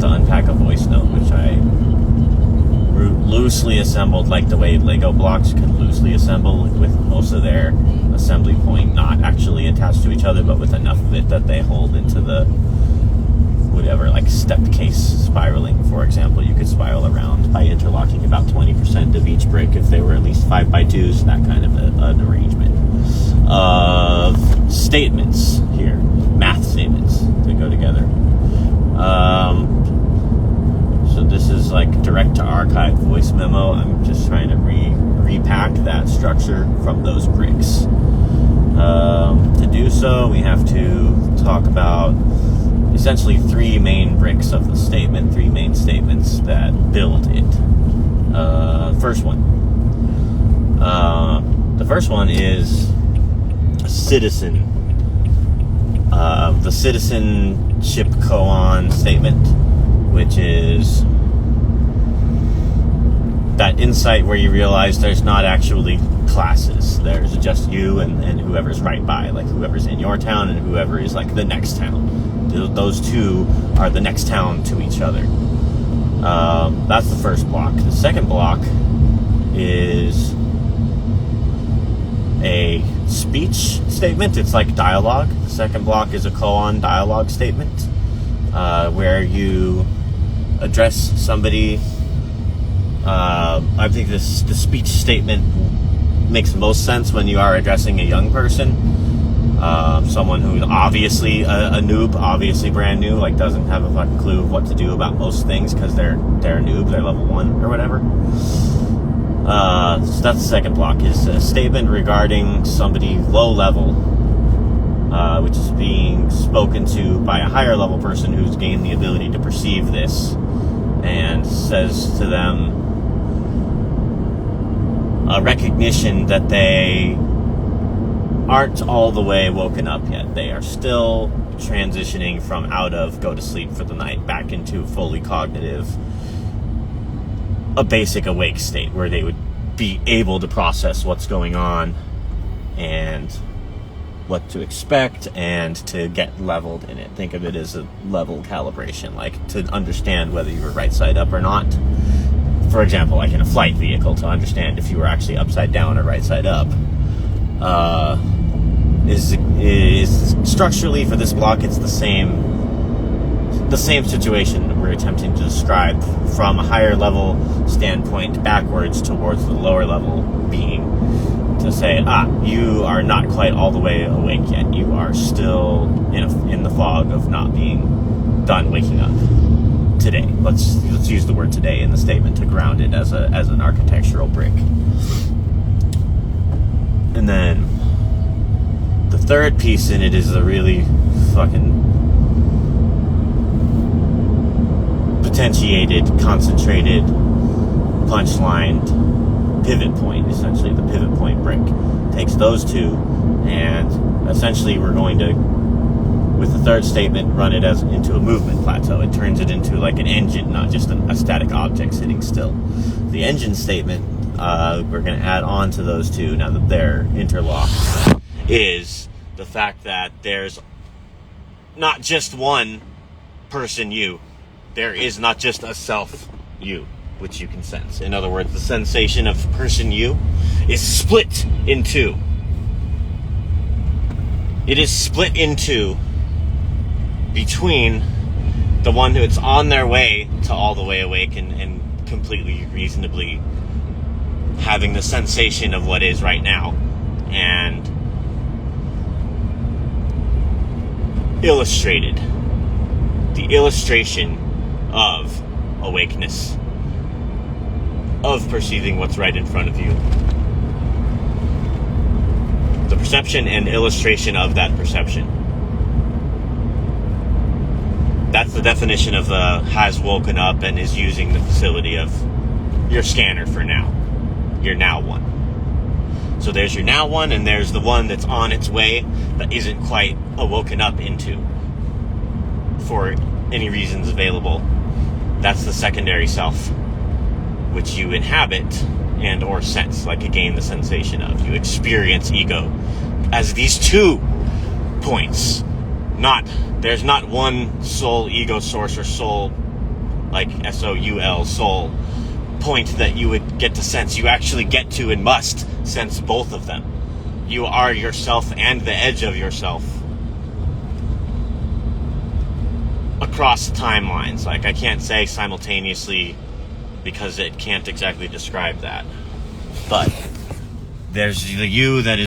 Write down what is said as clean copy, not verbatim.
to unpack a voice note, which I loosely assembled, like the way Lego blocks could loosely assemble, with most of their assembly point not actually attached to each other, but with enough of it that they hold into the whatever, like stepped case spiraling, for example. You could spiral around by interlocking about 20% of each brick if they were at least 5x2s, that kind of an arrangement of statements here, math statements that go together. So this is like direct to archive voice memo. I'm just trying to repack that structure from those bricks. To do so, we have to talk about essentially three main bricks of the statement, three main statements that build it. The first one is citizen. The citizenship koan statement, which is that insight where you realize there's not actually classes. There's just you and whoever's right by, like whoever's in your town and whoever is like the next town. Those two are the next town to each other. That's the first block. The second block is a speech statement. It's like dialogue. The second block is a koan dialogue statement, where you address somebody. I think the speech statement makes most sense when you are addressing a young person, someone who's obviously a noob, obviously brand new, like doesn't have a fucking clue of what to do about most things because they're a noob, they're level 1 or whatever. So that's the second block, is a statement regarding somebody low level, which is being spoken to by a higher level person who's gained the ability to perceive this, and says to them a recognition that they aren't all the way woken up yet. They are still transitioning from out of go to sleep for the night back into fully cognitive, a basic awake state where they would be able to process what's going on and what to expect and to get leveled in it. Think of it as a level calibration, like to understand whether you were right side up or not. For example, like in a flight vehicle, to understand if you were actually upside down or right side up. Is structurally for this block, it's the same situation we're attempting to describe from a higher level standpoint backwards towards the lower level being, to say, you are not quite all the way awake yet. You are still in the fog of not being done waking up. Today, let's use the word today in the statement to ground it as an architectural brick. And then the third piece in it is a really fucking potentiated, concentrated, punchlined pivot point. Essentially, the pivot point brick takes those two, and essentially we're going to, with the third statement, run it as into a movement plateau. It turns it into like an engine, not just a static object sitting still. The engine statement, we're going to add on to those two, now that they're interlocked, is the fact that there's not just one person you. There is not just a self you, which you can sense. In other words, the sensation of person you is split in two. It is split in two between the one who's on their way to all the way awake and completely reasonably having the sensation of what is right now, and illustrated, the illustration of awakeness, of perceiving what's right in front of you, the perception and illustration of that perception. That's the definition of the has woken up and is using the facility of your scanner for now. Your now one. So there's your now one, and there's the one that's on its way that isn't quite awoken up into for any reasons available. That's the secondary self, which you inhabit and or sense, like again the sensation of. You experience ego as these 2 points. There's not one sole ego source or sole like S-O-U-L, soul, point that you would get to sense. You actually get to and must sense both of them. You are yourself and the edge of yourself across timelines. Like, I can't say simultaneously because it can't exactly describe that. But there's the you that is